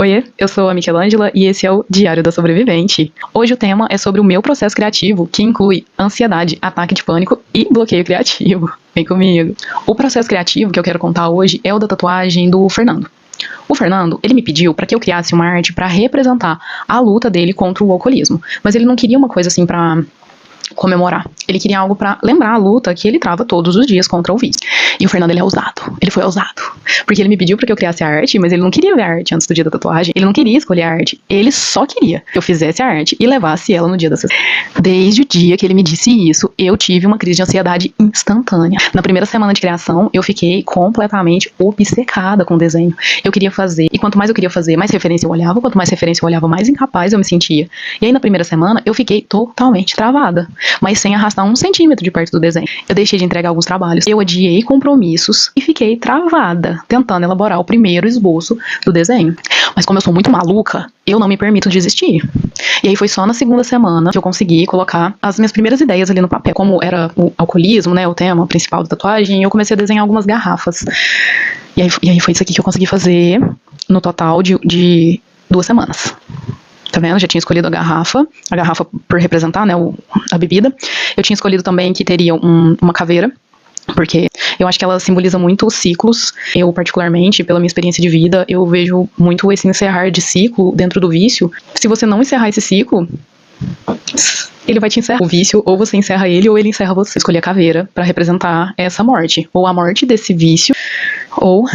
Oiê, eu sou a Michelangela e esse é o Diário da Sobrevivente. Hoje o tema é sobre o meu processo criativo, que inclui ansiedade, ataque de pânico e bloqueio criativo. Vem comigo. O processo criativo que eu quero contar hoje é o da tatuagem do Fernando. O Fernando, ele me pediu para que eu criasse uma arte para representar a luta dele contra o alcoolismo, mas ele não queria uma coisa assim para comemorar. Ele queria algo pra lembrar a luta que ele trava todos os dias contra o vício. E o Fernando, ele é ousado. Ele foi ousado. Porque ele me pediu pra que eu criasse a arte, mas ele não queria ver a arte antes do dia da tatuagem. Ele não queria escolher a arte. Ele só queria que eu fizesse a arte e levasse ela no dia da sessão. Desde o dia que ele me disse isso, eu tive uma crise de ansiedade instantânea. Na primeira semana de criação, eu fiquei completamente obcecada com o desenho. Eu queria fazer. E quanto mais eu queria fazer, mais referência eu olhava. Quanto mais referência eu olhava, mais incapaz eu me sentia. E aí, na primeira semana, eu fiquei totalmente travada, mas sem arrastar 1 centímetro de perto do desenho. Eu deixei de entregar alguns trabalhos, eu adiei compromissos e fiquei travada, tentando elaborar o primeiro esboço do desenho. Mas como eu sou muito maluca, eu não me permito desistir. E aí foi só na segunda semana que eu consegui colocar as minhas primeiras ideias ali no papel. Como era o alcoolismo, né, o tema principal da tatuagem, eu comecei a desenhar algumas garrafas. E aí foi isso aqui que eu consegui fazer no total de 2 semanas. Tá vendo? Já tinha escolhido a garrafa por representar, né, a bebida. Eu tinha escolhido também que teria uma caveira, porque eu acho que ela simboliza muito os ciclos. Eu, particularmente, pela minha experiência de vida, eu vejo muito esse encerrar de ciclo dentro do vício. Se você não encerrar esse ciclo, ele vai te encerrar. O vício, ou você encerra ele, ou ele encerra você. Escolhi a caveira para representar essa morte, ou a morte desse vício, ou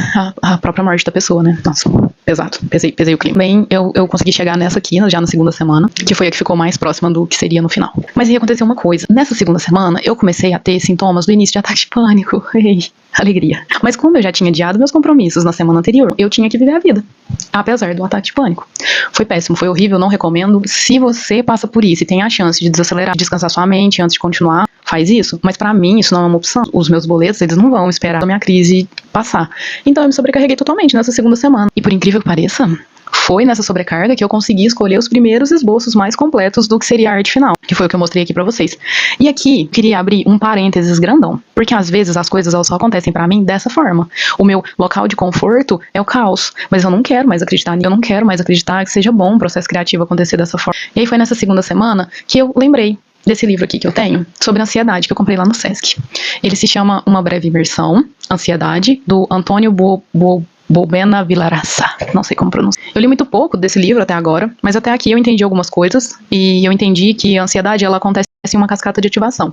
a própria morte da pessoa, né? Nossa, pesado, pesei o clima. Bem, eu consegui chegar nessa aqui, já na segunda semana, que foi a que ficou mais próxima do que seria no final. Mas aí aconteceu uma coisa. Nessa segunda semana, eu comecei a ter sintomas do início de ataque de pânico. Ei, alegria. Mas como eu já tinha adiado meus compromissos na semana anterior, eu tinha que viver a vida, apesar do ataque de pânico. Foi péssimo, foi horrível, não recomendo. Se você passa por isso e tem a chance de desacelerar, descansar sua mente antes de continuar, faz isso. Mas pra mim, isso não é uma opção. Os meus boletos, eles não vão esperar a minha crise passar. Então eu me sobrecarreguei totalmente nessa segunda semana. E por incrível que pareça, foi nessa sobrecarga que eu consegui escolher os primeiros esboços mais completos do que seria a arte final, que foi o que eu mostrei aqui pra vocês. E aqui, queria abrir um parênteses grandão, porque às vezes as coisas elas só acontecem pra mim dessa forma. O meu local de conforto é o caos, mas eu não quero mais acreditar nisso, eu não quero mais acreditar que seja bom o processo criativo acontecer dessa forma. E aí foi nessa segunda semana que eu lembrei desse livro aqui que eu tenho, sobre ansiedade, que eu comprei lá no Sesc. Ele se chama Uma Breve Imersão, Ansiedade, do Antônio Bolbena Villarassa, não sei como pronunciar. Eu li muito pouco desse livro até agora, mas até aqui eu entendi algumas coisas, e eu entendi que a ansiedade, ela acontece em uma cascata de ativação,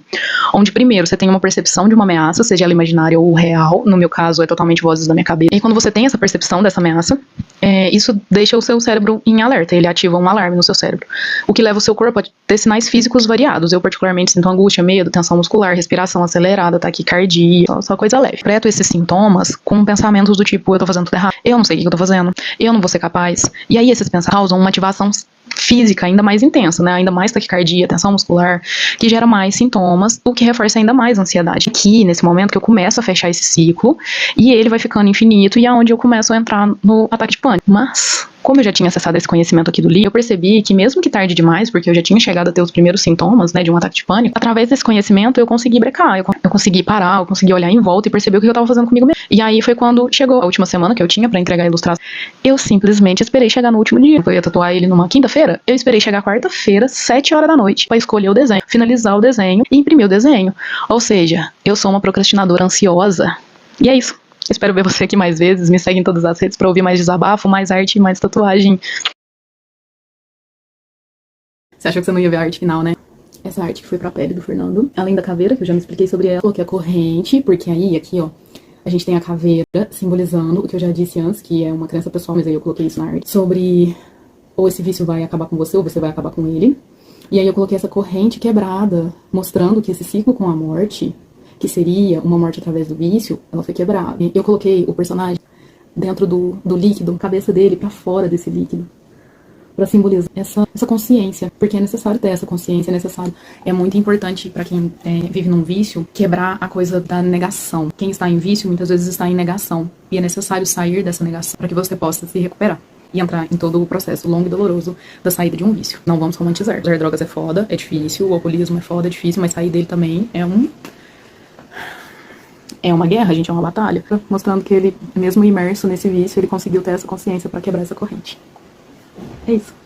onde primeiro você tem uma percepção de uma ameaça, seja ela imaginária ou real, no meu caso é totalmente vozes da minha cabeça, e quando você tem essa percepção dessa ameaça, isso deixa o seu cérebro em alerta, ele ativa um alarme no seu cérebro, o que leva o seu corpo a ter sinais físicos variados. Eu particularmente sinto angústia, medo, tensão muscular, respiração acelerada, taquicardia, só coisa leve. Interpreto esses sintomas com pensamentos do tipo, eu tô fazendo tudo errado, eu não sei o que eu tô fazendo, eu não vou ser capaz, e aí esses pensamentos causam uma ativação física ainda mais intensa, né? Ainda mais taquicardia, tensão muscular, que gera mais sintomas, o que reforça ainda mais a ansiedade. Aqui, nesse momento que eu começo a fechar esse ciclo, e ele vai ficando infinito, e é onde eu começo a entrar no ataque de pânico. Mas, como eu já tinha acessado esse conhecimento aqui do livro, eu percebi que mesmo que tarde demais, porque eu já tinha chegado a ter os primeiros sintomas, né, de um ataque de pânico, através desse conhecimento eu consegui brecar, eu consegui parar, eu consegui olhar em volta e perceber o que eu tava fazendo comigo mesmo. E aí foi quando chegou a última semana que eu tinha pra entregar a ilustração. Eu simplesmente esperei chegar no último dia. Eu ia tatuar ele numa quinta-feira, eu esperei chegar quarta-feira, 7 horas da noite, pra escolher o desenho, finalizar o desenho e imprimir o desenho. Ou seja, eu sou uma procrastinadora ansiosa. E é isso. Espero ver você aqui mais vezes. Me segue em todas as redes pra ouvir mais desabafo, mais arte e mais tatuagem. Você achou que você não ia ver a arte final, né? Essa arte que foi pra pele do Fernando. Além da caveira, que eu já me expliquei sobre ela. Coloquei a corrente, porque aí, aqui, ó, a gente tem a caveira simbolizando o que eu já disse antes, que é uma crença pessoal, mas aí eu coloquei isso na arte. Sobre ou esse vício vai acabar com você, ou você vai acabar com ele. E aí eu coloquei essa corrente quebrada, mostrando que esse ciclo com a morte, que seria uma morte através do vício, ela foi quebrada. Eu coloquei o personagem dentro do líquido, a cabeça dele pra fora desse líquido, pra simbolizar essa consciência, porque é necessário ter essa consciência, é muito importante pra quem vive num vício, quebrar a coisa da negação. Quem está em vício muitas vezes está em negação, e é necessário sair dessa negação para que você possa se recuperar e entrar em todo o processo longo e doloroso da saída de um vício. Não vamos romantizar. Usar drogas é foda, é difícil, o alcoolismo é foda, é difícil, mas sair dele também é uma guerra, gente, é uma batalha. Mostrando que ele, mesmo imerso nesse vício, ele conseguiu ter essa consciência pra quebrar essa corrente. É isso.